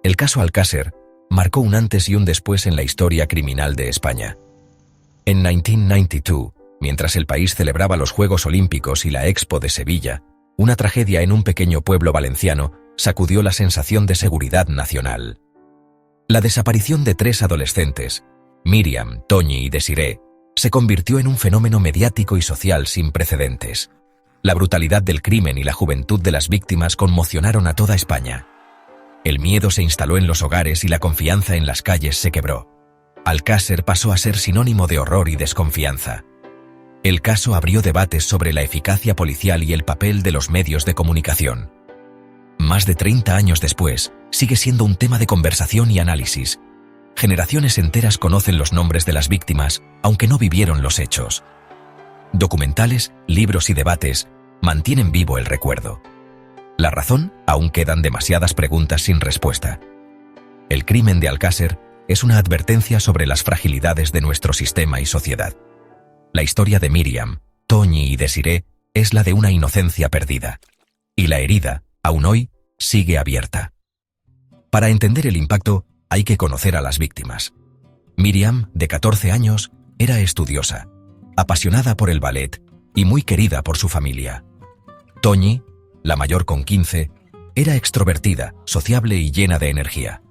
El caso Alcácer marcó un antes y un después en la historia criminal de España. En 1992, mientras el país celebraba los Juegos Olímpicos y la Expo de Sevilla, una tragedia en un pequeño pueblo valenciano sacudió la sensación de seguridad nacional. La desaparición de 3 adolescentes, Míriam, Toñi y Desiré, se convirtió en un fenómeno mediático y social sin precedentes. La brutalidad del crimen y la juventud de las víctimas conmocionaron a toda España. El miedo se instaló en los hogares y la confianza en las calles se quebró. Alcácer pasó a ser sinónimo de horror y desconfianza. El caso abrió debates sobre la eficacia policial y el papel de los medios de comunicación. Más de 30 años después, sigue siendo un tema de conversación y análisis. Generaciones enteras conocen los nombres de las víctimas, aunque no vivieron los hechos. Documentales, libros y debates mantienen vivo el recuerdo. La razón, aún quedan demasiadas preguntas sin respuesta. El crimen de Alcácer es una advertencia sobre las fragilidades de nuestro sistema y sociedad. La historia de Míriam, Toñi y Desiré es la de una inocencia perdida. Y la herida, aún hoy, sigue abierta. Para entender el impacto, hay que conocer a las víctimas. Míriam, de 14 años, era estudiosa, apasionada por el ballet y muy querida por su familia. Toñi, la mayor con 15, era extrovertida, sociable y llena de energía.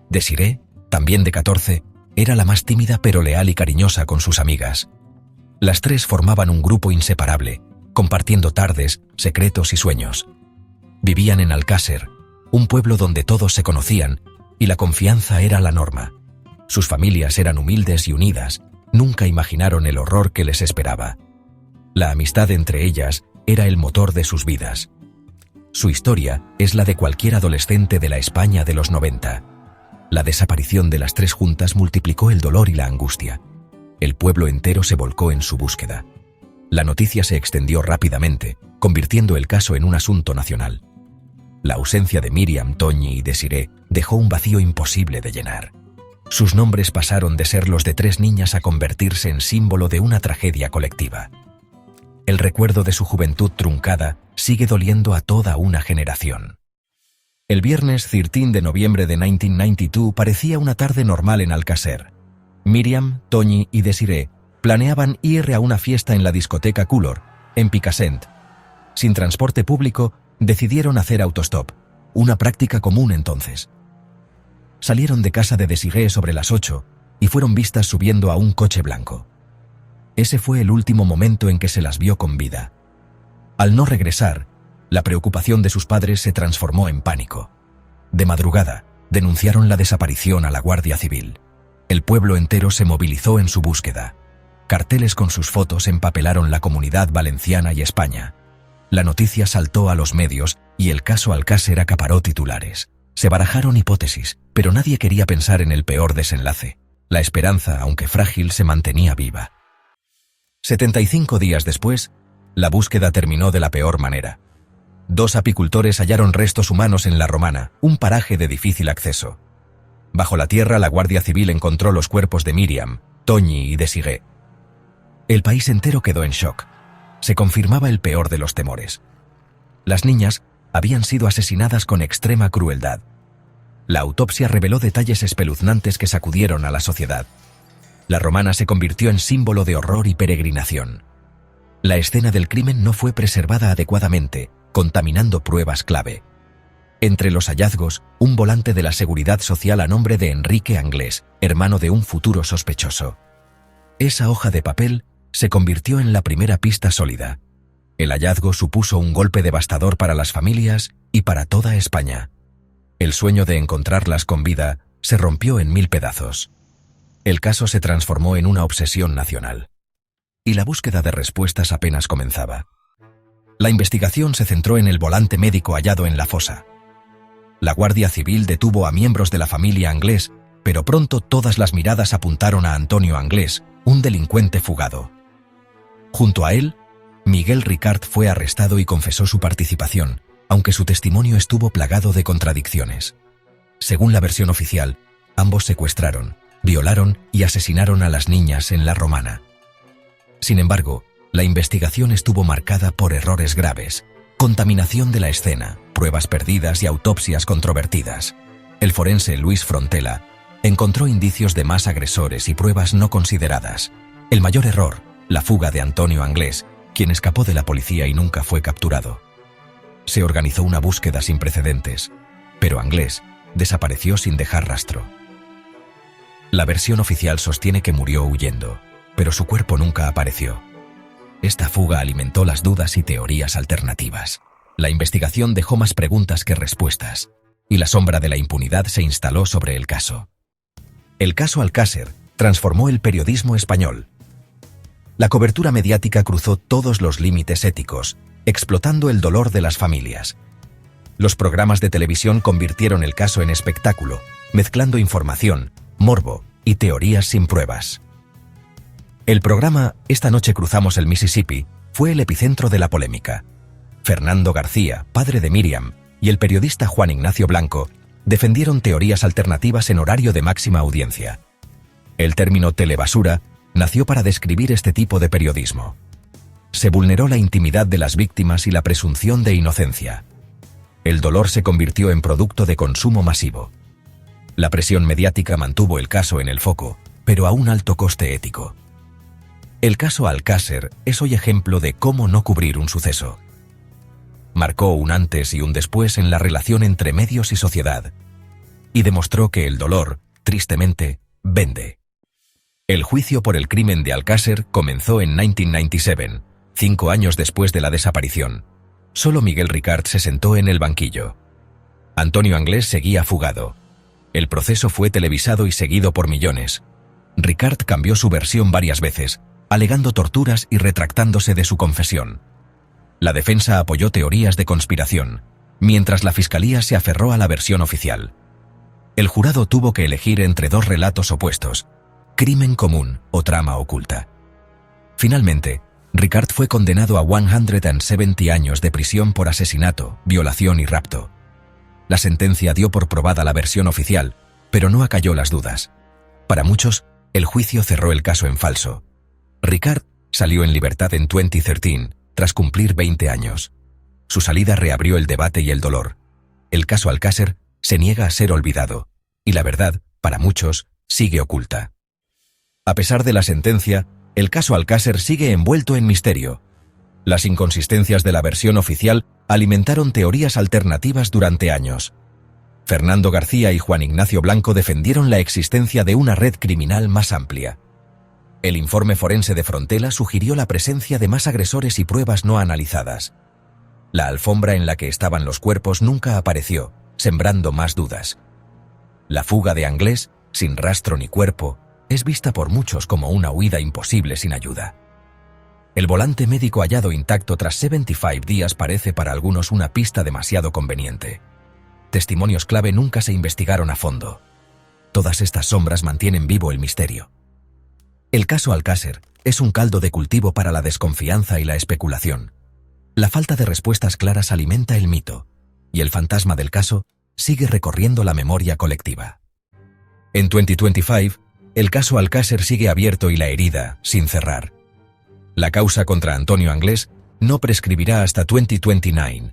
Desiré, también de 14, era la más tímida pero leal y cariñosa con sus amigas. Las 3 formaban un grupo inseparable, compartiendo tardes, secretos y sueños. Vivían en Alcácer, un pueblo donde todos se conocían y la confianza era la norma. Sus familias eran humildes y unidas, nunca imaginaron el horror que les esperaba. La amistad entre ellas era el motor de sus vidas. Su historia es la de cualquier adolescente de la España de los 90. La desaparición de las 3 juntas multiplicó el dolor y la angustia. El pueblo entero se volcó en su búsqueda. La noticia se extendió rápidamente, convirtiendo el caso en un asunto nacional. La ausencia de Míriam, Toñi y Desiré dejó un vacío imposible de llenar. Sus nombres pasaron de ser los de 3 niñas a convertirse en símbolo de una tragedia colectiva. El recuerdo de su juventud truncada sigue doliendo a toda una generación. El viernes 13 de noviembre de 1992 parecía una tarde normal en Alcácer. Míriam, Toñi y Desiré planeaban ir a una fiesta en la discoteca Color, en Picassent. Sin transporte público, decidieron hacer autostop, una práctica común entonces. Salieron de casa de Desiré sobre las 8 y fueron vistas subiendo a un coche blanco. Ese fue el último momento en que se las vio con vida. Al no regresar, la preocupación de sus padres se transformó en pánico. De madrugada, denunciaron la desaparición a la Guardia Civil. El pueblo entero se movilizó en su búsqueda. Carteles con sus fotos empapelaron la comunidad valenciana y España. La noticia saltó a los medios y el caso Alcácer acaparó titulares. Se barajaron hipótesis, pero nadie quería pensar en el peor desenlace. La esperanza, aunque frágil, se mantenía viva. 75 días después, la búsqueda terminó de la peor manera. 2 apicultores hallaron restos humanos en La Romana, un paraje de difícil acceso. Bajo la tierra, la Guardia Civil encontró los cuerpos de Míriam, Toñi y Desiré. El país entero quedó en shock. Se confirmaba el peor de los temores. Las niñas habían sido asesinadas con extrema crueldad. La autopsia reveló detalles espeluznantes que sacudieron a la sociedad. La Romana se convirtió en símbolo de horror y peregrinación. La escena del crimen no fue preservada adecuadamente, contaminando pruebas clave. Entre los hallazgos, un volante de la Seguridad Social a nombre de Enrique Anglés, hermano de un futuro sospechoso. Esa hoja de papel se convirtió en la primera pista sólida. El hallazgo supuso un golpe devastador para las familias y para toda España. El sueño de encontrarlas con vida se rompió en 1000 pedazos. El caso se transformó en una obsesión nacional. Y la búsqueda de respuestas apenas comenzaba. La investigación se centró en el volante médico hallado en la fosa. La Guardia Civil detuvo a miembros de la familia Anglés, pero pronto todas las miradas apuntaron a Antonio Anglés, un delincuente fugado. Junto a él, Miguel Ricart fue arrestado y confesó su participación, aunque su testimonio estuvo plagado de contradicciones. Según la versión oficial, ambos secuestraron, violaron y asesinaron a las niñas en La Romana. Sin embargo, la investigación estuvo marcada por errores graves, contaminación de la escena, pruebas perdidas y autopsias controvertidas. El forense Luis Frontela encontró indicios de más agresores y pruebas no consideradas. El mayor error, la fuga de Antonio Anglés, quien escapó de la policía y nunca fue capturado. Se organizó una búsqueda sin precedentes, pero Anglés desapareció sin dejar rastro. La versión oficial sostiene que murió huyendo, pero su cuerpo nunca apareció. Esta fuga alimentó las dudas y teorías alternativas. La investigación dejó más preguntas que respuestas, y la sombra de la impunidad se instaló sobre el caso. El caso Alcácer transformó el periodismo español. La cobertura mediática cruzó todos los límites éticos, explotando el dolor de las familias. Los programas de televisión convirtieron el caso en espectáculo, mezclando información, morbo y teorías sin pruebas. El programa Esta noche cruzamos el Mississippi fue el epicentro de la polémica. Fernando García, padre de Míriam, y el periodista Juan Ignacio Blanco defendieron teorías alternativas en horario de máxima audiencia. El término telebasura nació para describir este tipo de periodismo. Se vulneró la intimidad de las víctimas y la presunción de inocencia. El dolor se convirtió en producto de consumo masivo. La presión mediática mantuvo el caso en el foco, pero a un alto coste ético. El caso Alcácer es hoy ejemplo de cómo no cubrir un suceso. Marcó un antes y un después en la relación entre medios y sociedad, y demostró que el dolor, tristemente, vende. El juicio por el crimen de Alcácer comenzó en 1997, 5 años después de la desaparición. Solo Miguel Ricard se sentó en el banquillo. Antonio Anglés seguía fugado. El proceso fue televisado y seguido por millones. Ricard cambió su versión varias veces, alegando torturas y retractándose de su confesión. La defensa apoyó teorías de conspiración, mientras la fiscalía se aferró a la versión oficial. El jurado tuvo que elegir entre dos relatos opuestos: crimen común o trama oculta. Finalmente, Ricard fue condenado a 170 años de prisión por asesinato, violación y rapto. La sentencia dio por probada la versión oficial, pero no acalló las dudas. Para muchos, el juicio cerró el caso en falso. Ricard salió en libertad en 2013, tras cumplir 20 años. Su salida reabrió el debate y el dolor. El caso Alcácer se niega a ser olvidado, y la verdad, para muchos, sigue oculta. A pesar de la sentencia, el caso Alcácer sigue envuelto en misterio. Las inconsistencias de la versión oficial alimentaron teorías alternativas durante años. Fernando García y Juan Ignacio Blanco defendieron la existencia de una red criminal más amplia. El informe forense de Frontela sugirió la presencia de más agresores y pruebas no analizadas. La alfombra en la que estaban los cuerpos nunca apareció, sembrando más dudas. La fuga de Anglés, sin rastro ni cuerpo, es vista por muchos como una huida imposible sin ayuda. El volante médico hallado intacto tras 75 días parece para algunos una pista demasiado conveniente. Testimonios clave nunca se investigaron a fondo. Todas estas sombras mantienen vivo el misterio. El caso Alcácer es un caldo de cultivo para la desconfianza y la especulación. La falta de respuestas claras alimenta el mito, y el fantasma del caso sigue recorriendo la memoria colectiva. En 2025, el caso Alcácer sigue abierto y la herida sin cerrar. La causa contra Antonio Anglés no prescribirá hasta 2029.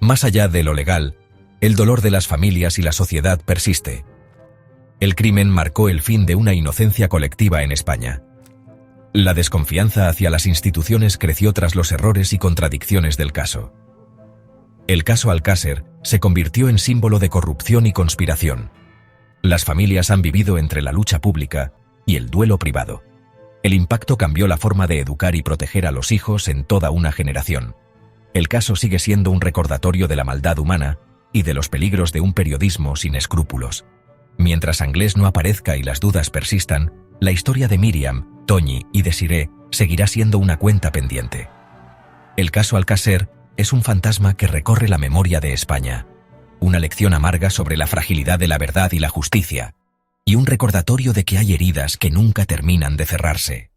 Más allá de lo legal, el dolor de las familias y la sociedad persiste. El crimen marcó el fin de una inocencia colectiva en España. La desconfianza hacia las instituciones creció tras los errores y contradicciones del caso. El caso Alcácer se convirtió en símbolo de corrupción y conspiración. Las familias han vivido entre la lucha pública y el duelo privado. El impacto cambió la forma de educar y proteger a los hijos en toda una generación. El caso sigue siendo un recordatorio de la maldad humana y de los peligros de un periodismo sin escrúpulos. Mientras Anglés no aparezca y las dudas persistan, la historia de Míriam, Toñi y Desiré seguirá siendo una cuenta pendiente. El caso Alcácer es un fantasma que recorre la memoria de España, una lección amarga sobre la fragilidad de la verdad y la justicia, y un recordatorio de que hay heridas que nunca terminan de cerrarse.